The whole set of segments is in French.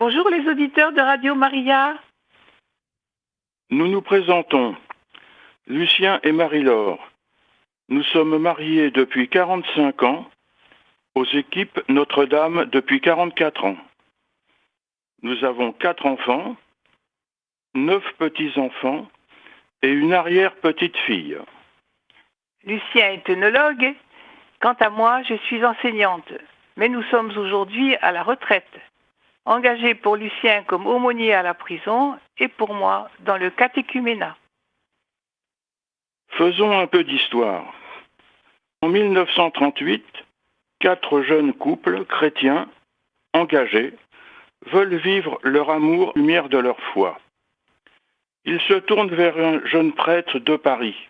Bonjour les auditeurs de Radio Maria. Nous nous présentons, Lucien et Marie-Laure. Nous sommes mariés depuis 45 ans, aux équipes Notre-Dame depuis 44 ans. Nous avons 4 enfants, 9 petits-enfants et une arrière-petite-fille. Lucien est œnologue. Quant à moi, je suis enseignante. Mais nous sommes aujourd'hui à la retraite. Engagée pour Lucien comme aumônier à la prison et pour moi dans le catéchuménat. Faisons un peu d'histoire. En 1938, 4 jeunes couples chrétiens, engagés, veulent vivre leur amour lumière de leur foi. Ils se tournent vers un jeune prêtre de Paris,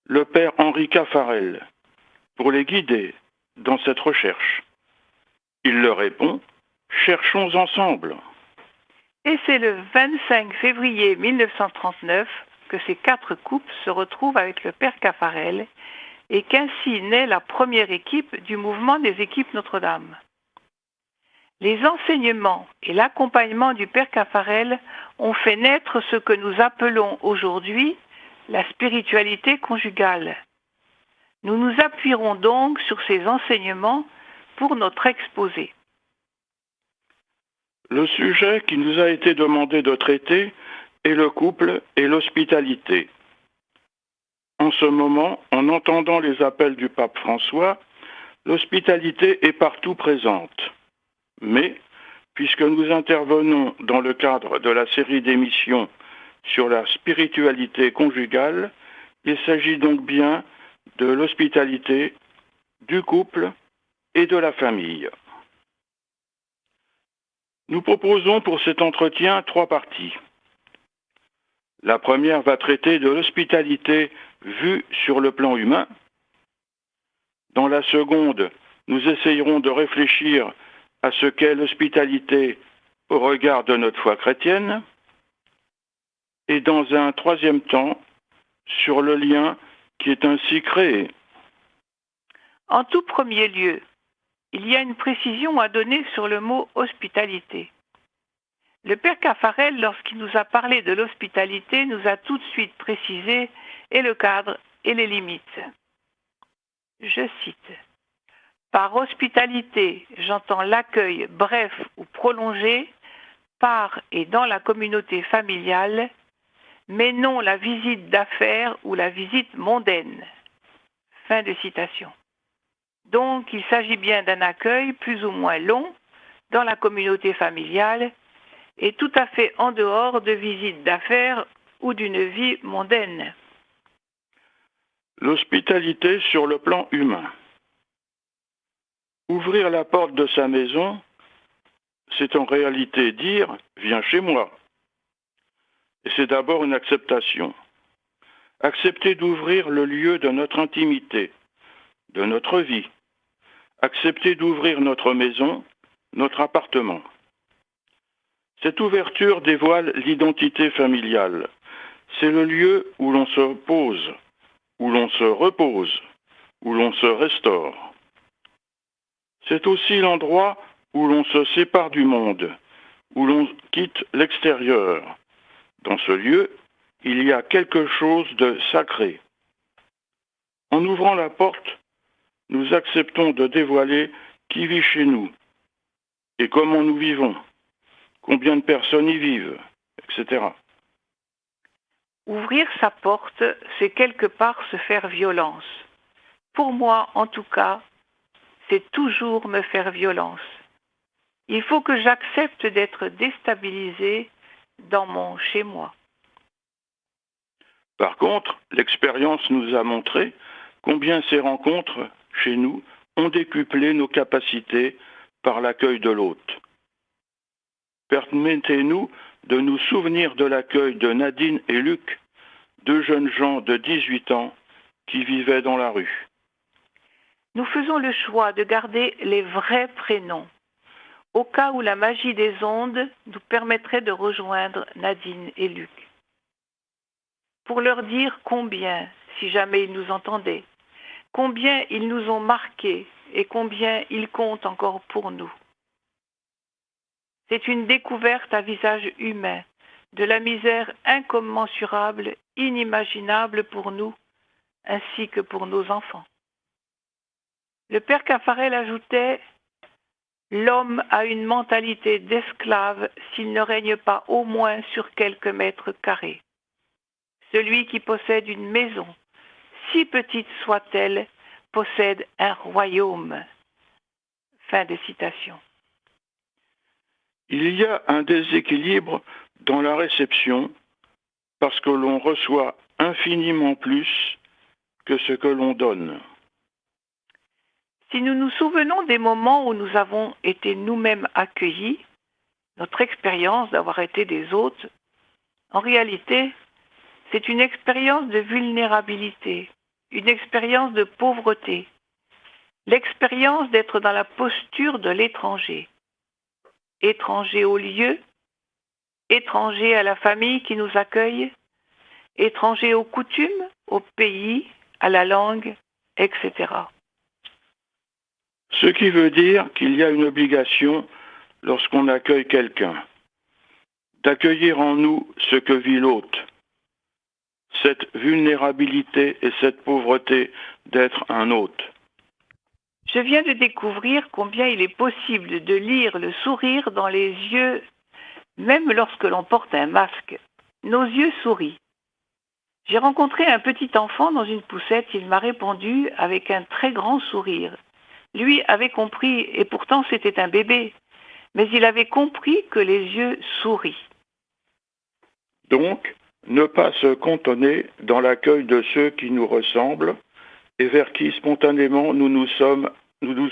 le père Henri Caffarel, pour les guider dans cette recherche. Il leur répond « Cherchons ensemble ». Et c'est le 25 février 1939 que ces 4 couples se retrouvent avec le père Caffarel et qu'ainsi naît la première équipe du mouvement des équipes Notre-Dame. Les enseignements et l'accompagnement du père Caffarel ont fait naître ce que nous appelons aujourd'hui la spiritualité conjugale. Nous nous appuierons donc sur ces enseignements pour notre exposé. Le sujet qui nous a été demandé de traiter est le couple et l'hospitalité. En ce moment, en entendant les appels du pape François, l'hospitalité est partout présente. Mais, puisque nous intervenons dans le cadre de la série d'émissions sur la spiritualité conjugale, il s'agit donc bien de l'hospitalité, du couple et de la famille. Nous proposons pour cet entretien 3 parties. La première va traiter de l'hospitalité vue sur le plan humain. Dans la seconde, nous essayerons de réfléchir à ce qu'est l'hospitalité au regard de notre foi chrétienne. Et dans un troisième temps, sur le lien qui est ainsi créé. En tout premier lieu, il y a une précision à donner sur le mot hospitalité. Le père Caffarel, lorsqu'il nous a parlé de l'hospitalité, nous a tout de suite précisé et le cadre et les limites. Je cite. Par hospitalité, j'entends l'accueil bref ou prolongé par et dans la communauté familiale, mais non la visite d'affaires ou la visite mondaine. Fin de citation. Donc, il s'agit bien d'un accueil plus ou moins long dans la communauté familiale et tout à fait en dehors de visites d'affaires ou d'une vie mondaine. L'hospitalité sur le plan humain. Ouvrir la porte de sa maison, c'est en réalité dire « viens chez moi ». Et c'est d'abord une acceptation. Accepter d'ouvrir le lieu de notre intimité, de notre vie. Accepter d'ouvrir notre maison, notre appartement. Cette ouverture dévoile l'identité familiale. C'est le lieu où l'on se pose, où l'on se repose, où l'on se restaure. C'est aussi l'endroit où l'on se sépare du monde, où l'on quitte l'extérieur. Dans ce lieu, il y a quelque chose de sacré. En ouvrant la porte, nous acceptons de dévoiler qui vit chez nous et comment nous vivons, combien de personnes y vivent, etc. Ouvrir sa porte, c'est quelque part se faire violence. Pour moi, en tout cas, c'est toujours me faire violence. Il faut que j'accepte d'être déstabilisé dans mon chez-moi. Par contre, l'expérience nous a montré combien ces rencontres, chez nous, ont décuplé nos capacités par l'accueil de l'hôte. Permettez-nous de nous souvenir de l'accueil de Nadine et Luc, 2 jeunes gens de 18 ans qui vivaient dans la rue. Nous faisons le choix de garder les vrais prénoms, au cas où la magie des ondes nous permettrait de rejoindre Nadine et Luc. Pour leur dire combien, si jamais ils nous entendaient, combien ils nous ont marqués et combien ils comptent encore pour nous. C'est une découverte à visage humain de la misère incommensurable, inimaginable pour nous, ainsi que pour nos enfants. Le père Caffarel ajoutait « L'homme a une mentalité d'esclave s'il ne règne pas au moins sur quelques mètres carrés. Celui qui possède une maison, si petite soit-elle, possède un royaume. » Fin de citation. Il y a un déséquilibre dans la réception parce que l'on reçoit infiniment plus que ce que l'on donne. Si nous nous souvenons des moments où nous avons été nous-mêmes accueillis, notre expérience d'avoir été des autres, en réalité, c'est une expérience de vulnérabilité, une expérience de pauvreté, l'expérience d'être dans la posture de l'étranger. Étranger au lieu, étranger à la famille qui nous accueille, étranger aux coutumes, au pays, à la langue, etc. Ce qui veut dire qu'il y a une obligation lorsqu'on accueille quelqu'un, d'accueillir en nous ce que vit l'autre, cette vulnérabilité et cette pauvreté d'être un hôte. Je viens de découvrir combien il est possible de lire le sourire dans les yeux, même lorsque l'on porte un masque. Nos yeux sourient. J'ai rencontré un petit enfant dans une poussette, il m'a répondu avec un très grand sourire. Lui avait compris, et pourtant c'était un bébé, mais il avait compris que les yeux sourient. Donc, ne pas se cantonner dans l'accueil de ceux qui nous ressemblent et vers qui spontanément nous nous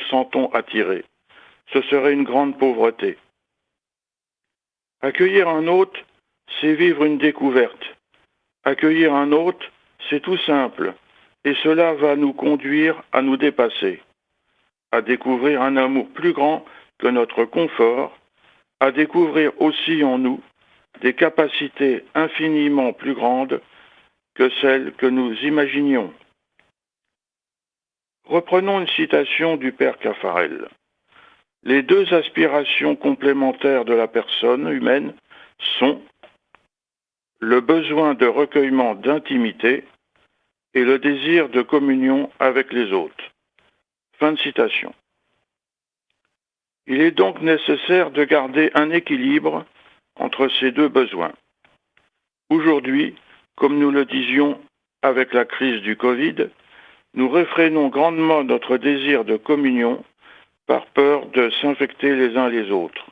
sentons attirés. Ce serait une grande pauvreté. Accueillir un hôte, c'est vivre une découverte. Accueillir un hôte, c'est tout simple, et cela va nous conduire à nous dépasser, à découvrir un amour plus grand que notre confort, à découvrir aussi en nous des capacités infiniment plus grandes que celles que nous imaginions. Reprenons une citation du père Caffarel. Les deux aspirations complémentaires de la personne humaine sont le besoin de recueillement d'intimité et le désir de communion avec les autres. Fin de citation. Il est donc nécessaire de garder un équilibre entre ces deux besoins. Aujourd'hui, comme nous le disions avec la crise du Covid, nous réfrénons grandement notre désir de communion par peur de s'infecter les uns les autres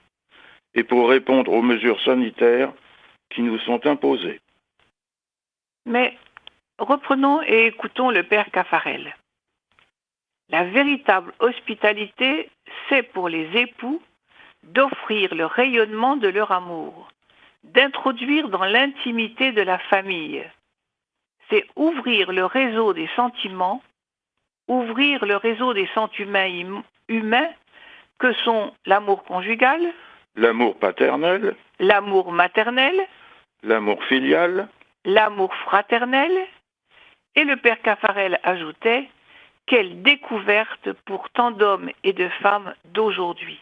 et pour répondre aux mesures sanitaires qui nous sont imposées. Mais reprenons et écoutons le père Caffarel. La véritable hospitalité, c'est pour les époux d'offrir le rayonnement de leur amour, d'introduire dans l'intimité de la famille. C'est ouvrir le réseau des sentiments, ouvrir le réseau des sentiments humains que sont l'amour conjugal, L'amour paternel, l'amour maternel, l'amour filial, l'amour fraternel, et le père Caffarel ajoutait « Quelle découverte pour tant d'hommes et de femmes d'aujourd'hui !»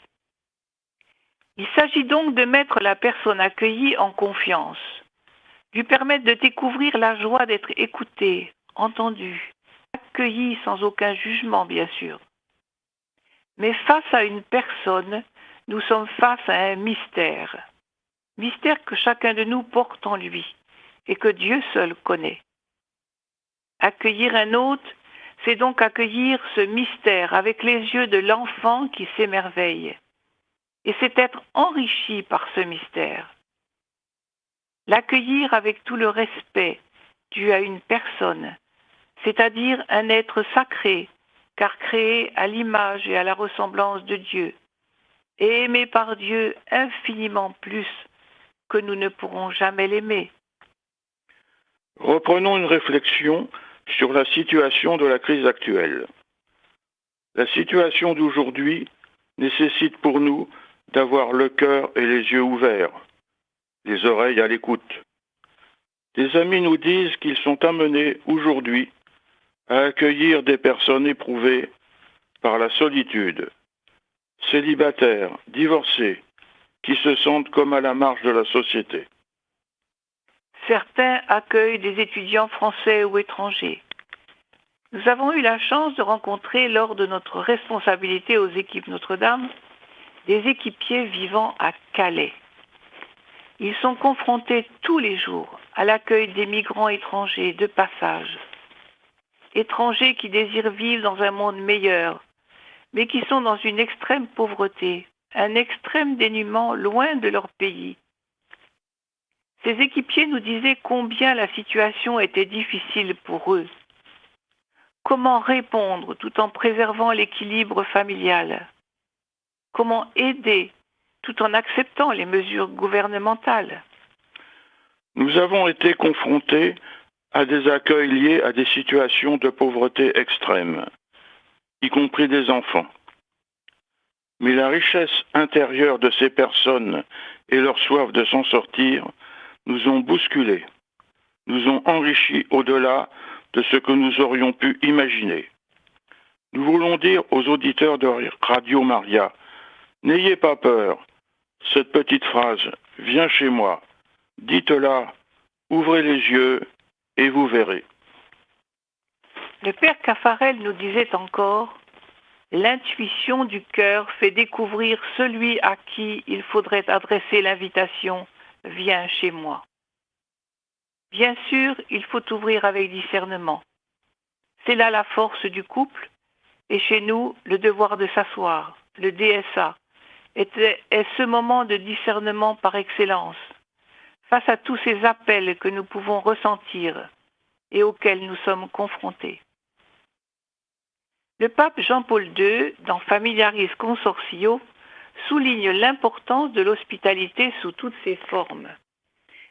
Il s'agit donc de mettre la personne accueillie en confiance, lui permettre de découvrir la joie d'être écouté, entendu, accueilli sans aucun jugement bien sûr. Mais face à une personne, nous sommes face à un mystère que chacun de nous porte en lui et que Dieu seul connaît. Accueillir un hôte, c'est donc accueillir ce mystère avec les yeux de l'enfant qui s'émerveille. Et c'est être enrichi par ce mystère. L'accueillir avec tout le respect dû à une personne, c'est-à-dire un être sacré, car créé à l'image et à la ressemblance de Dieu, et aimé par Dieu infiniment plus que nous ne pourrons jamais l'aimer. Reprenons une réflexion sur la situation de la crise actuelle. La situation d'aujourd'hui nécessite pour nous d'avoir le cœur et les yeux ouverts, les oreilles à l'écoute. Des amis nous disent qu'ils sont amenés aujourd'hui à accueillir des personnes éprouvées par la solitude, célibataires, divorcés, qui se sentent comme à la marge de la société. Certains accueillent des étudiants français ou étrangers. Nous avons eu la chance de rencontrer lors de notre responsabilité aux équipes Notre-Dame des équipiers vivant à Calais. Ils sont confrontés tous les jours à l'accueil des migrants étrangers de passage. Étrangers qui désirent vivre dans un monde meilleur, mais qui sont dans une extrême pauvreté, un extrême dénuement loin de leur pays. Ces équipiers nous disaient combien la situation était difficile pour eux. Comment répondre tout en préservant l'équilibre familial? Comment aider tout en acceptant les mesures gouvernementales? Nous avons été confrontés à des accueils liés à des situations de pauvreté extrême, y compris des enfants. Mais la richesse intérieure de ces personnes et leur soif de s'en sortir nous ont bousculés, nous ont enrichis au-delà de ce que nous aurions pu imaginer. Nous voulons dire aux auditeurs de Radio Maria, n'ayez pas peur, cette petite phrase « Viens chez moi », dites-la, ouvrez les yeux et vous verrez. Le père Caffarel nous disait encore « L'intuition du cœur fait découvrir celui à qui il faudrait adresser l'invitation « Viens chez moi ». Bien sûr, il faut ouvrir avec discernement. C'est là la force du couple, et chez nous, le devoir de s'asseoir, le DSA, est ce moment de discernement par excellence, face à tous ces appels que nous pouvons ressentir et auxquels nous sommes confrontés. Le pape Jean-Paul II, dans Familiaris Consortio, souligne l'importance de l'hospitalité sous toutes ses formes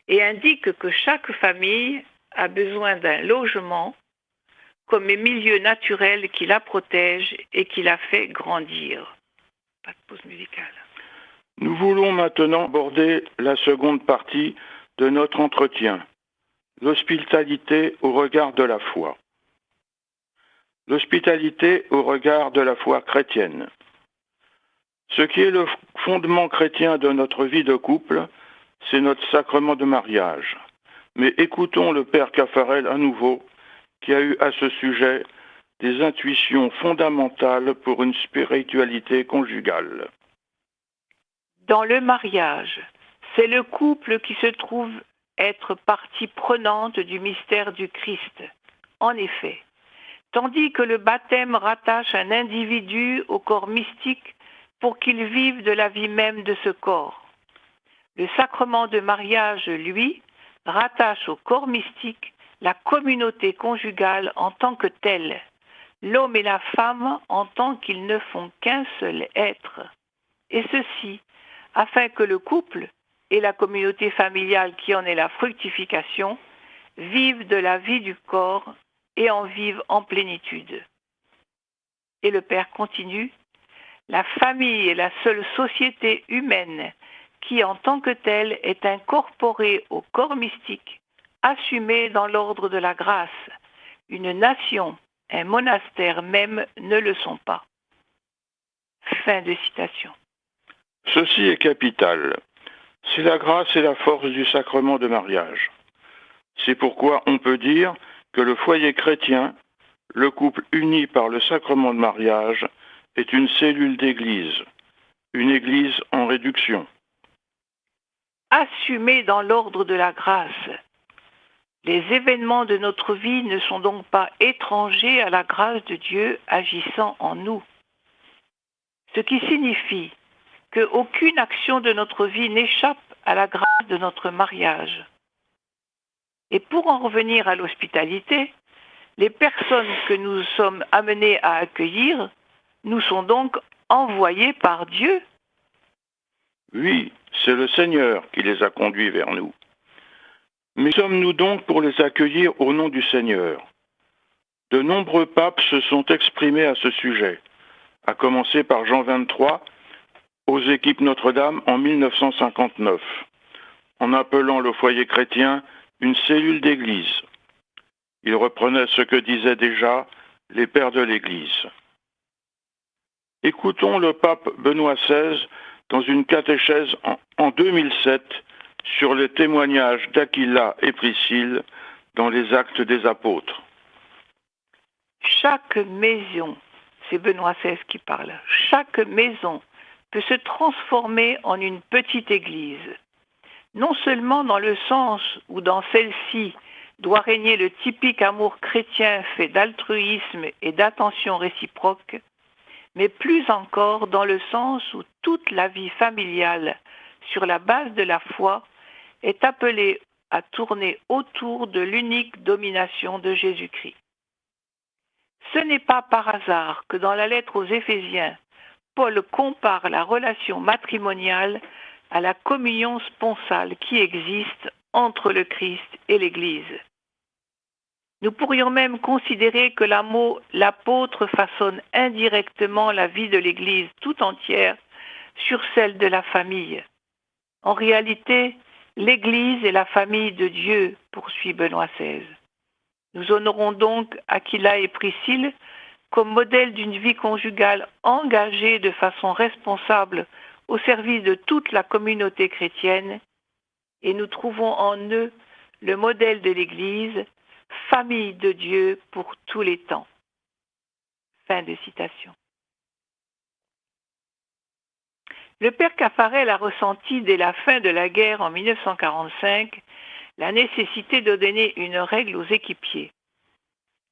et indique que chaque famille a besoin d'un logement comme un milieu naturel qui la protège et qui la fait grandir. Pas de pause musicale. Nous voulons maintenant aborder la seconde partie de notre entretien, l'hospitalité au regard de la foi. L'hospitalité au regard de la foi chrétienne. Ce qui est le fondement chrétien de notre vie de couple, c'est notre sacrement de mariage. Mais écoutons le père Caffarel à nouveau, qui a eu à ce sujet des intuitions fondamentales pour une spiritualité conjugale. Dans le mariage, c'est le couple qui se trouve être partie prenante du mystère du Christ. En effet, tandis que le baptême rattache un individu au corps mystique pour qu'il vive de la vie même de ce corps. Le sacrement de mariage, lui, rattache au corps mystique la communauté conjugale en tant que telle, l'homme et la femme en tant qu'ils ne font qu'un seul être, et ceci afin que le couple et la communauté familiale qui en est la fructification vivent de la vie du corps et en vivent en plénitude. Et le Père continue, la famille est la seule société humaine qui en tant que telle est incorporée au corps mystique, assumée dans l'ordre de la grâce. Une nation, un monastère même ne le sont pas. Fin de citation. Ceci est capital. C'est la grâce et la force du sacrement de mariage. C'est pourquoi on peut dire que le foyer chrétien, le couple uni par le sacrement de mariage, est une cellule d'église, une église en réduction. Assumés dans l'ordre de la grâce. Les événements de notre vie ne sont donc pas étrangers à la grâce de Dieu agissant en nous. Ce qui signifie qu'aucune action de notre vie n'échappe à la grâce de notre mariage. Et pour en revenir à l'hospitalité, les personnes que nous sommes amenés à accueillir nous sont donc envoyées par Dieu. Oui, c'est le Seigneur qui les a conduits vers nous. Mais sommes-nous donc pour les accueillir au nom du Seigneur? De nombreux papes se sont exprimés à ce sujet, à commencer par Jean XXIII aux équipes Notre-Dame en 1959, en appelant le foyer chrétien une cellule d'église. Il reprenait ce que disaient déjà les pères de l'Église. Écoutons le pape Benoît XVI dans une catéchèse en 2007 sur les témoignages d'Aquila et Priscille dans les Actes des Apôtres. Chaque maison, c'est Benoît XVI qui parle, chaque maison peut se transformer en une petite église. Non seulement dans le sens où dans celle-ci doit régner le typique amour chrétien fait d'altruisme et d'attention réciproque, mais plus encore dans le sens où toute la vie familiale, sur la base de la foi, est appelée à tourner autour de l'unique domination de Jésus-Christ. Ce n'est pas par hasard que dans la lettre aux Éphésiens, Paul compare la relation matrimoniale à la communion sponsale qui existe entre le Christ et l'Église. Nous pourrions même considérer que l'apôtre façonne indirectement la vie de l'Église tout entière sur celle de la famille. En réalité, l'Église est la famille de Dieu, poursuit Benoît XVI. Nous honorons donc Aquila et Priscille comme modèle d'une vie conjugale engagée de façon responsable au service de toute la communauté chrétienne, et nous trouvons en eux le modèle de l'Église, famille de Dieu pour tous les temps. Fin de citation. Le père Caffarel a ressenti dès la fin de la guerre en 1945 la nécessité de donner une règle aux équipiers.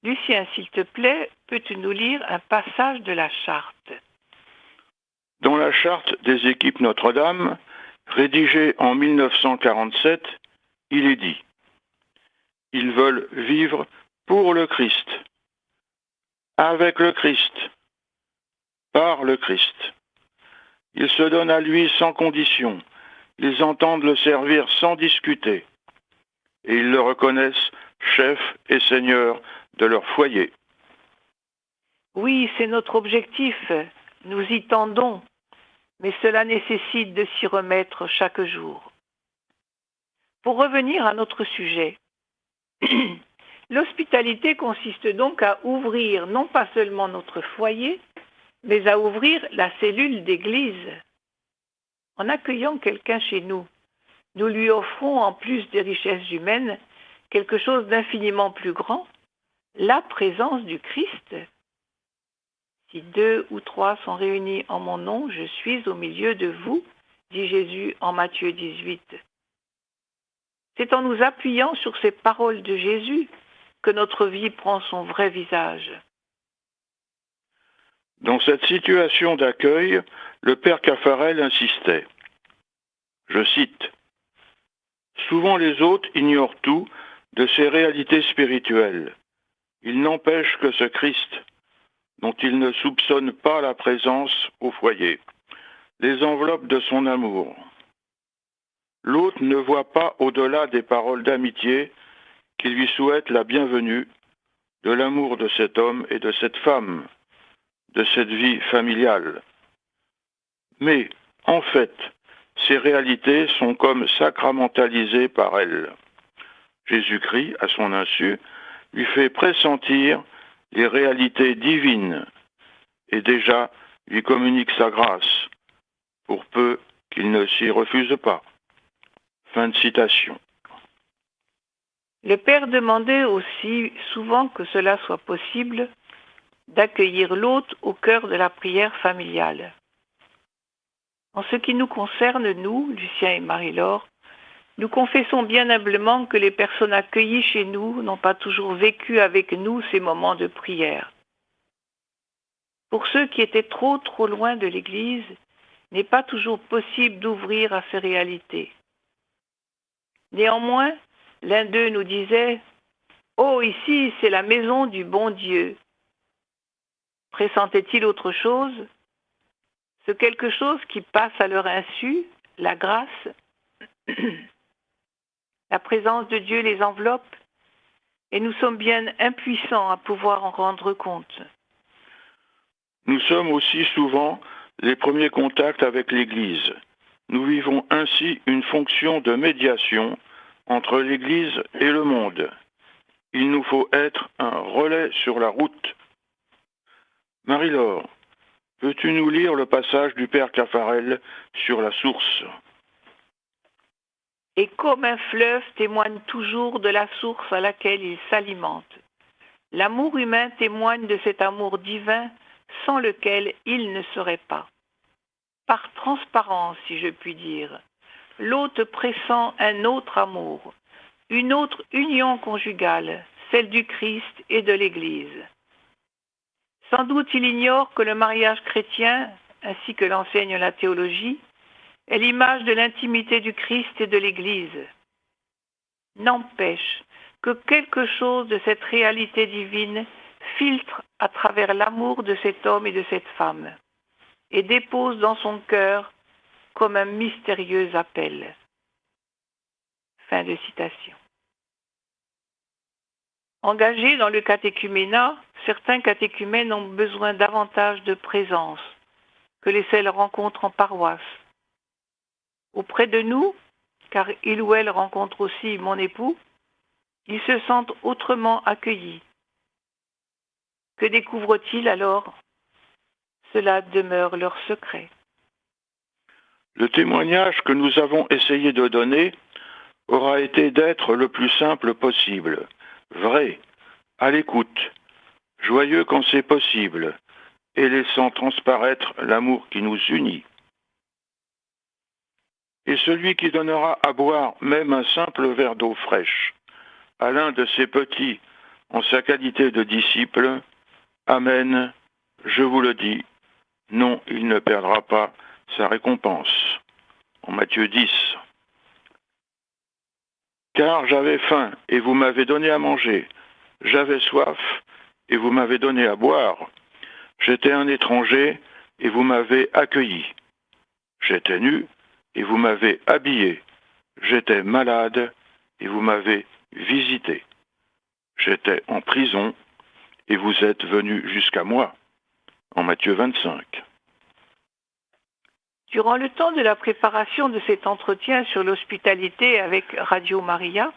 Lucien, s'il te plaît, peux-tu nous lire un passage de la charte? Dans la charte des équipes Notre-Dame, rédigée en 1947, il est dit « Ils veulent vivre pour le Christ, avec le Christ, par le Christ. Ils se donnent à lui sans condition, ils entendent le servir sans discuter, et ils le reconnaissent chef et seigneur de leur foyer. » Oui, c'est notre objectif, nous y tendons, mais cela nécessite de s'y remettre chaque jour. Pour revenir à notre sujet, l'hospitalité consiste donc à ouvrir non pas seulement notre foyer, mais à ouvrir la cellule d'église. En accueillant quelqu'un chez nous, nous lui offrons, en plus des richesses humaines, quelque chose d'infiniment plus grand, la présence du Christ. Si 2 ou 3 sont réunis en mon nom, je suis au milieu de vous, dit Jésus en Matthieu 18. C'est en nous appuyant sur ces paroles de Jésus que notre vie prend son vrai visage. Dans cette situation d'accueil, le père Caffarel insistait. Je cite, « Souvent les autres ignorent tout de ces réalités spirituelles. Il n'empêche que ce Christ, dont ils ne soupçonnent pas la présence au foyer, les enveloppe de son amour. L'autre ne voit pas au-delà des paroles d'amitié qui lui souhaitent la bienvenue, de l'amour de cet homme et de cette femme, de cette vie familiale. Mais, en fait, ces réalités sont comme sacramentalisées par elle. Jésus-Christ, à son insu, lui fait pressentir les réalités divines et déjà lui communique sa grâce, pour peu qu'il ne s'y refuse pas. » Fin de citation. Le Père demandait aussi souvent que cela soit possible, d'accueillir l'autre au cœur de la prière familiale. En ce qui nous concerne, nous, Lucien et Marie-Laure, nous confessons bien humblement que les personnes accueillies chez nous n'ont pas toujours vécu avec nous ces moments de prière. Pour ceux qui étaient trop loin de l'Église, il n'est pas toujours possible d'ouvrir à ces réalités. Néanmoins, l'un d'eux nous disait « Oh, ici, c'est la maison du bon Dieu ». Pressentait-il autre chose? Ce quelque chose qui passe à leur insu, la grâce, la présence de Dieu les enveloppe, et nous sommes bien impuissants à pouvoir en rendre compte. Nous sommes aussi souvent les premiers contacts avec l'Église. Nous vivons ainsi une fonction de médiation entre l'Église et le monde. Il nous faut être un relais sur la route. Marie-Laure, Peux-tu nous lire le passage du père Caffarel sur la source? Et comme un fleuve témoigne toujours de la source à laquelle il s'alimente, l'amour humain témoigne de cet amour divin sans lequel il ne serait pas. Par transparence, si je puis dire, l'autre pressent un autre amour, une autre union conjugale, celle du Christ et de l'Église. Sans doute il ignore que le mariage chrétien, ainsi que l'enseigne la théologie, est l'image de l'intimité du Christ et de l'Église. N'empêche que quelque chose de cette réalité divine filtre à travers l'amour de cet homme et de cette femme et dépose dans son cœur comme un mystérieux appel. Fin de citation. Engagés dans le catéchuménat, certains catéchumènes ont besoin davantage de présence que les seules rencontres en paroisse. Auprès de nous, car il ou elle rencontre aussi mon époux, ils se sentent autrement accueillis. Que découvrent-ils alors? Cela demeure leur secret. Le témoignage que nous avons essayé de donner aura été d'être le plus simple possible, vrai, à l'écoute, joyeux quand c'est possible, et laissant transparaître l'amour qui nous unit. Et celui qui donnera à boire même un simple verre d'eau fraîche à l'un de ses petits en sa qualité de disciple, amen, je vous le dis, non, il ne perdra pas sa récompense. En Matthieu 10. Car j'avais faim et vous m'avez donné à manger, j'avais soif et vous m'avez donné à boire, j'étais un étranger et vous m'avez accueilli, j'étais nu et vous m'avez habillé, j'étais malade et vous m'avez visité, j'étais en prison et vous êtes venus jusqu'à moi. En Matthieu 25. Durant le temps de la préparation de cet entretien sur l'hospitalité avec Radio Maria,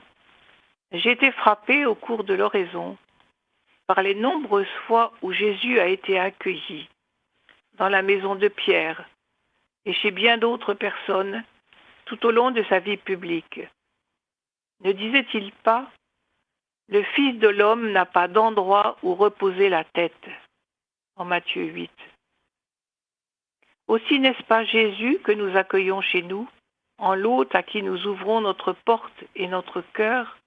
j'ai été frappée au cours de l'oraison par les nombreuses fois où Jésus a été accueilli dans la maison de Pierre et chez bien d'autres personnes tout au long de sa vie publique. Ne disait-il pas « Le Fils de l'homme n'a pas d'endroit où reposer la tête » en Matthieu 8. Aussi n'est-ce pas Jésus que nous accueillons chez nous, en l'hôte à qui nous ouvrons notre porte et notre cœur?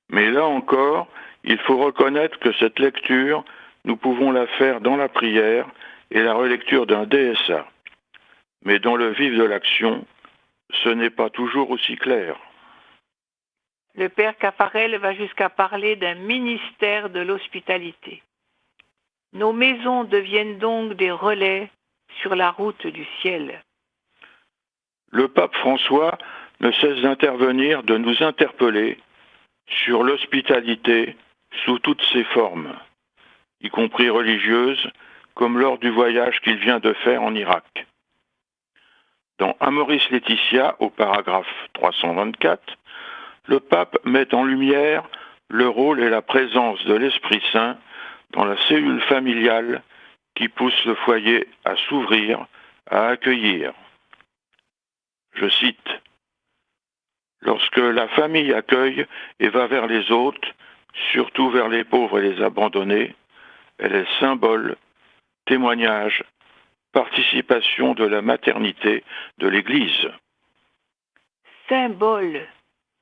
Mais là encore, il faut reconnaître que cette lecture, nous pouvons la faire dans la prière et la relecture d'un DSA. Mais dans le vif de l'action, ce n'est pas toujours aussi clair. Le père Caffarel va jusqu'à parler d'un ministère de l'hospitalité. Nos maisons deviennent donc des relais sur la route du ciel. Le pape François ne cesse d'intervenir, de nous interpeller sur l'hospitalité sous toutes ses formes, y compris religieuses, comme lors du voyage qu'il vient de faire en Irak. Dans Amoris Laetitia, au paragraphe 324, le pape met en lumière le rôle et la présence de l'Esprit Saint dans la cellule familiale qui pousse le foyer à s'ouvrir, à accueillir. Je cite, « Lorsque la famille accueille et va vers les autres, surtout vers les pauvres et les abandonnés, elle est symbole, témoignage, participation de la maternité de l'Église. » Symbole,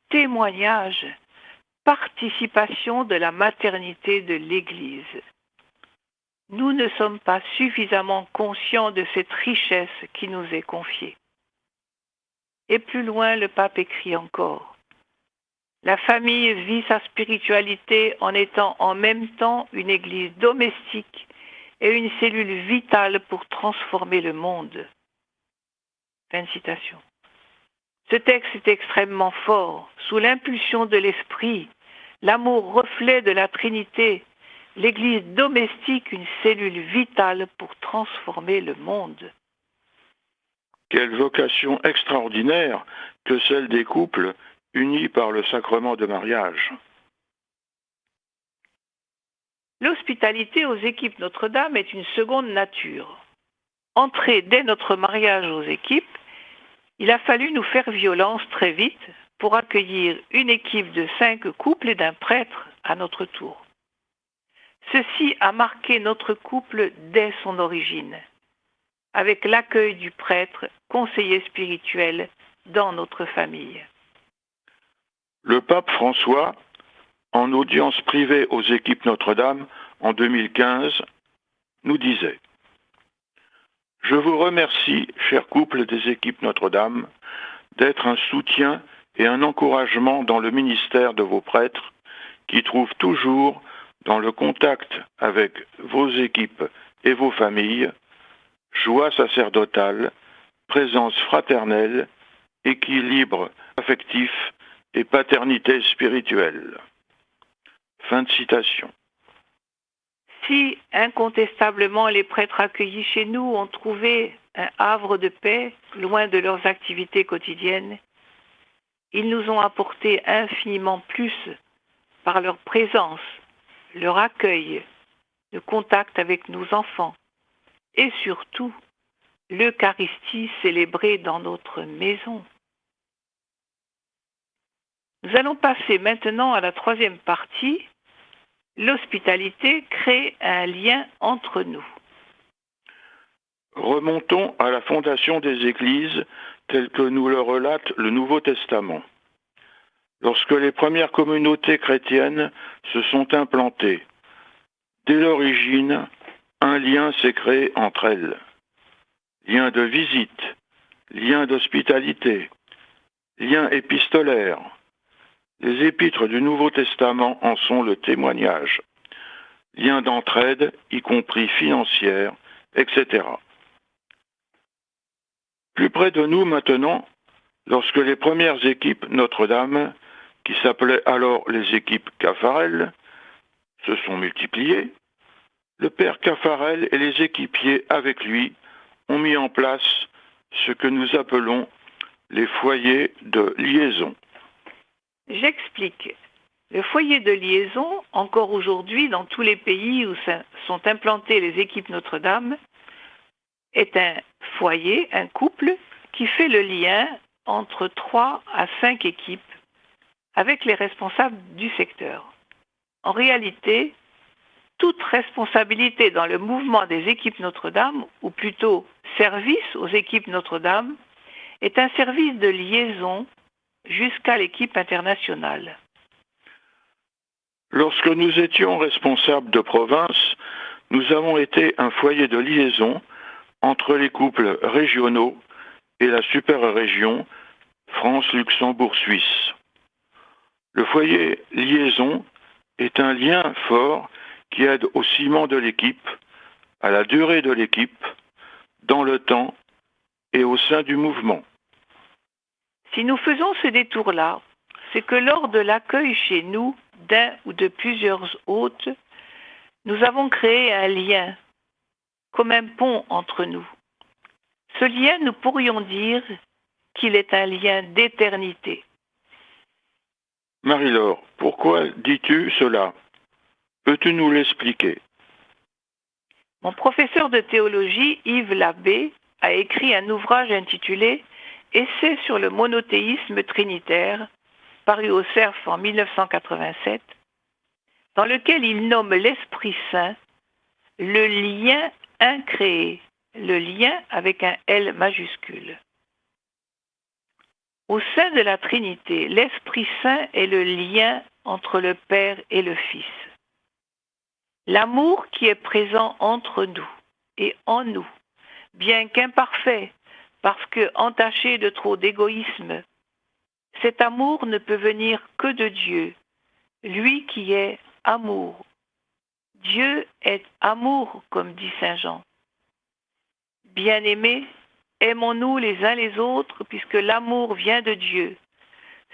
témoignage, participation de la maternité de l'Église. Nous ne sommes pas suffisamment conscients de cette richesse qui nous est confiée. Et plus loin, le pape écrit encore. La famille vit sa spiritualité en étant en même temps une église domestique et une cellule vitale pour transformer le monde. Fin de citation. Ce texte est extrêmement fort. Sous l'impulsion de l'Esprit, l'amour reflet de la Trinité, l'Église domestique, une cellule vitale pour transformer le monde. Quelle vocation extraordinaire que celle des couples unis par le sacrement de mariage. L'hospitalité aux équipes Notre-Dame est une seconde nature. Entré dès notre mariage aux équipes, il a fallu nous faire violence très vite pour accueillir une équipe de 5 couples et d'un prêtre à notre tour. Ceci a marqué notre couple dès son origine, avec l'accueil du prêtre, conseiller spirituel, dans notre famille. Le pape François, en audience privée aux équipes Notre-Dame en 2015, nous disait « Je vous remercie, chers couples des équipes Notre-Dame, d'être un soutien et un encouragement dans le ministère de vos prêtres qui trouvent toujours dans le contact avec vos équipes et vos familles joie sacerdotale, présence fraternelle, équilibre affectif et paternité spirituelle. » Fin de citation. Si incontestablement les prêtres accueillis chez nous ont trouvé un havre de paix loin de leurs activités quotidiennes, ils nous ont apporté infiniment plus par leur présence, leur accueil, le contact avec nos enfants et surtout l'Eucharistie célébrée dans notre maison. Nous allons passer maintenant à la troisième partie. L'hospitalité crée un lien entre nous. Remontons à la fondation des églises telle que nous le relate le Nouveau Testament. Lorsque les premières communautés chrétiennes se sont implantées, dès l'origine, un lien s'est créé entre elles. Lien de visite, lien d'hospitalité, lien épistolaire. Les épîtres du Nouveau Testament en sont le témoignage. Lien d'entraide, y compris financière, etc. Plus près de nous maintenant, lorsque les premières équipes Notre-Dame, qui s'appelaient alors les équipes Caffarel, se sont multipliées, le père Caffarel et les équipiers avec lui ont mis en place ce que nous appelons les foyers de liaison. J'explique. Le foyer de liaison, encore aujourd'hui dans tous les pays où sont implantées les équipes Notre-Dame, est un foyer, un couple, qui fait le lien entre 3 à 5 équipes avec les responsables du secteur. En réalité, toute responsabilité dans le mouvement des équipes Notre-Dame, ou plutôt service aux équipes Notre-Dame, est un service de liaison jusqu'à l'équipe internationale. Lorsque nous étions responsables de province, nous avons été un foyer de liaison entre les couples régionaux et la super-région France-Luxembourg-Suisse. Le foyer liaison est un lien fort qui aide au ciment de l'équipe, à la durée de l'équipe, dans le temps et au sein du mouvement. Si nous faisons ce détour-là, c'est que lors de l'accueil chez nous d'un ou de plusieurs hôtes, nous avons créé un lien, comme un pont entre nous. Ce lien, nous pourrions dire qu'il est un lien d'éternité. Marie-Laure, pourquoi dis-tu cela? Peux-tu nous l'expliquer? Mon professeur de théologie, Yves Labbé, a écrit un ouvrage intitulé « Essai sur le monothéisme trinitaire », paru au CERF en 1987, dans lequel il nomme l'Esprit Saint le lien incréé, le lien avec un L majuscule. Au sein de la Trinité, l'Esprit Saint est le lien entre le Père et le Fils. L'amour qui est présent entre nous et en nous, bien qu'imparfait, parce que entaché de trop d'égoïsme, cet amour ne peut venir que de Dieu, lui qui est amour. Dieu est amour, comme dit Saint Jean. Bien-aimés, aimons-nous les uns les autres, puisque l'amour vient de Dieu.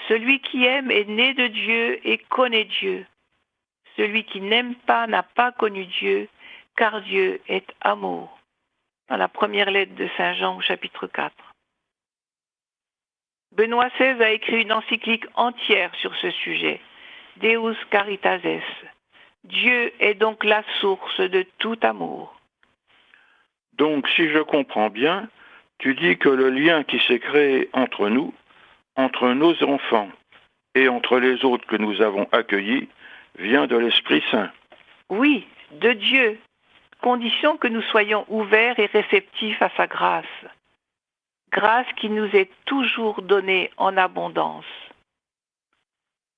Celui qui aime est né de Dieu et connaît Dieu. Celui qui n'aime pas n'a pas connu Dieu, car Dieu est amour. Dans la première lettre de Saint Jean au chapitre 4. Benoît XVI a écrit une encyclique entière sur ce sujet, Deus Caritates, Dieu est donc la source de tout amour. Donc, si je comprends bien, tu dis que le lien qui s'est créé entre nous, entre nos enfants et entre les autres que nous avons accueillis, vient de l'Esprit Saint. Oui, de Dieu, condition que nous soyons ouverts et réceptifs à sa grâce. Grâce qui nous est toujours donnée en abondance.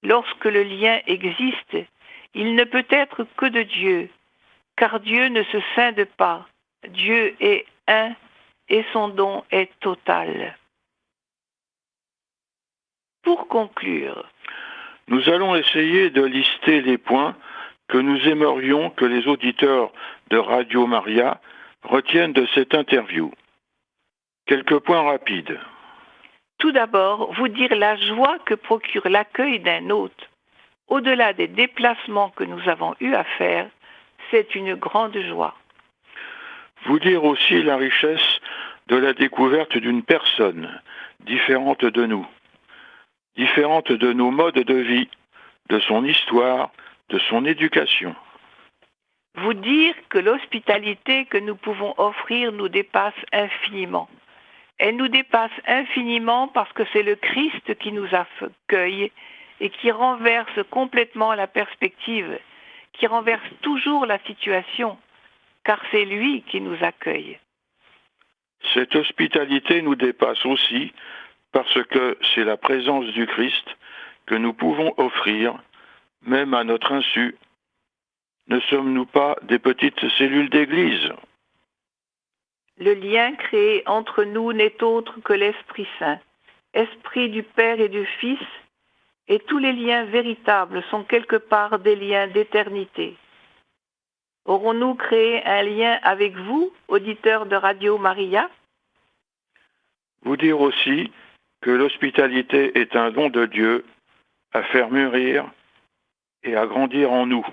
Lorsque le lien existe, il ne peut être que de Dieu, car Dieu ne se scinde pas. Dieu est un et son don est total. Pour conclure, nous allons essayer de lister les points que nous aimerions que les auditeurs de Radio Maria retiennent de cette interview. Quelques points rapides. Tout d'abord, vous dire la joie que procure l'accueil d'un hôte. Au-delà des déplacements que nous avons eu à faire, c'est une grande joie. Vous dire aussi la richesse de la découverte d'une personne différente de nous, différente de nos modes de vie, de son histoire, de son éducation. Vous dire que l'hospitalité que nous pouvons offrir nous dépasse infiniment. Elle nous dépasse infiniment parce que c'est le Christ qui nous accueille et qui renverse complètement la perspective, qui renverse toujours la situation, car c'est lui qui nous accueille. Cette hospitalité nous dépasse aussi parce que c'est la présence du Christ que nous pouvons offrir, même à notre insu. Ne sommes-nous pas des petites cellules d'église ? Le lien créé entre nous n'est autre que l'Esprit Saint, Esprit du Père et du Fils, et tous les liens véritables sont quelque part des liens d'éternité. Aurons-nous créé un lien avec vous, auditeurs de Radio Maria ? Vous dire aussi que l'hospitalité est un don de Dieu à faire mûrir et à grandir en nous.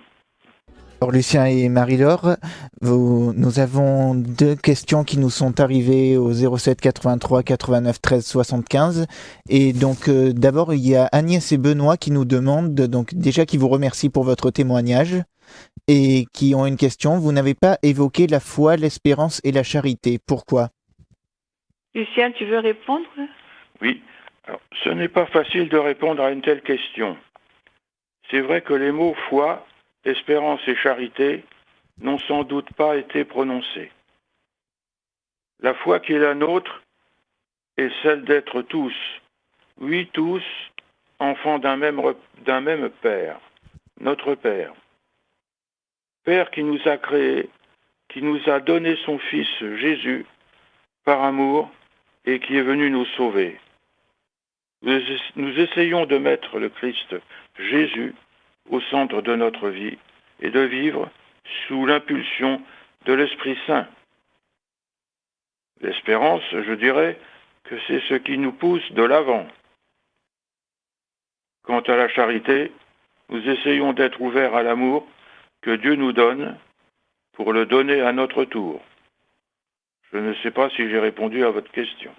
Alors Lucien et Marie-Laure, nous avons deux questions qui nous sont arrivées au 07 83 89 13 75. Et donc d'abord, il y a Agnès et Benoît qui nous demandent, donc déjà qui vous remercient pour votre témoignage et qui ont une question. Vous n'avez pas évoqué la foi, l'espérance et la charité. Pourquoi ? Lucien, tu veux répondre ? Oui. Alors, ce n'est pas facile de répondre à une telle question. C'est vrai que les mots foi, espérance et charité n'ont sans doute pas été prononcés. La foi qui est la nôtre est celle d'être tous, oui tous, enfants d'un même Père, notre Père. Père qui nous a créés, qui nous a donné son Fils Jésus par amour et qui est venu nous sauver. Nous essayons de mettre le Christ Jésus au centre de notre vie et de vivre sous l'impulsion de l'Esprit Saint. L'espérance, je dirais, que c'est ce qui nous pousse de l'avant. Quant à la charité, nous essayons d'être ouverts à l'amour que Dieu nous donne pour le donner à notre tour. Je ne sais pas si j'ai répondu à votre question.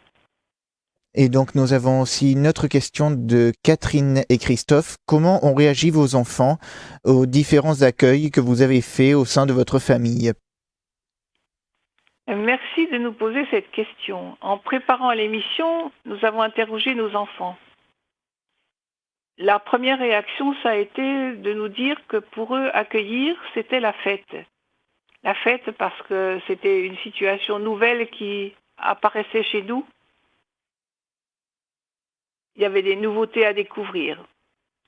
Et donc nous avons aussi une autre question de Catherine et Christophe. Comment ont réagi vos enfants aux différents accueils que vous avez faits au sein de votre famille ? Merci de nous poser cette question. En préparant l'émission, nous avons interrogé nos enfants. La première réaction, ça a été de nous dire que pour eux, accueillir, c'était la fête. La fête parce que c'était une situation nouvelle qui apparaissait chez nous. Il y avait des nouveautés à découvrir.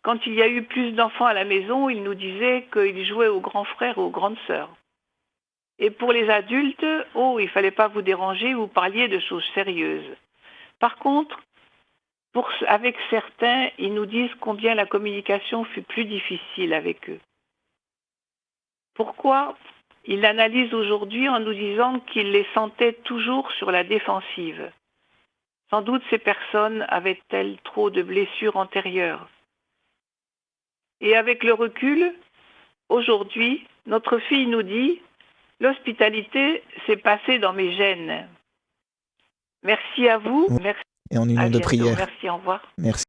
Quand il y a eu plus d'enfants à la maison, ils nous disaient qu'ils jouaient aux grands frères et aux grandes sœurs. Et pour les adultes, il ne fallait pas vous déranger, vous parliez de choses sérieuses. Par contre, avec certains, ils nous disent combien la communication fut plus difficile avec eux. Pourquoi ? Ils l'analysent aujourd'hui en nous disant qu'ils les sentaient toujours sur la défensive. Sans doute ces personnes avaient-elles trop de blessures antérieures. Et avec le recul, aujourd'hui, notre fille nous dit « L'hospitalité s'est passée dans mes gènes ». Merci à vous. Merci. Et en union de prière. Merci, au revoir. Merci.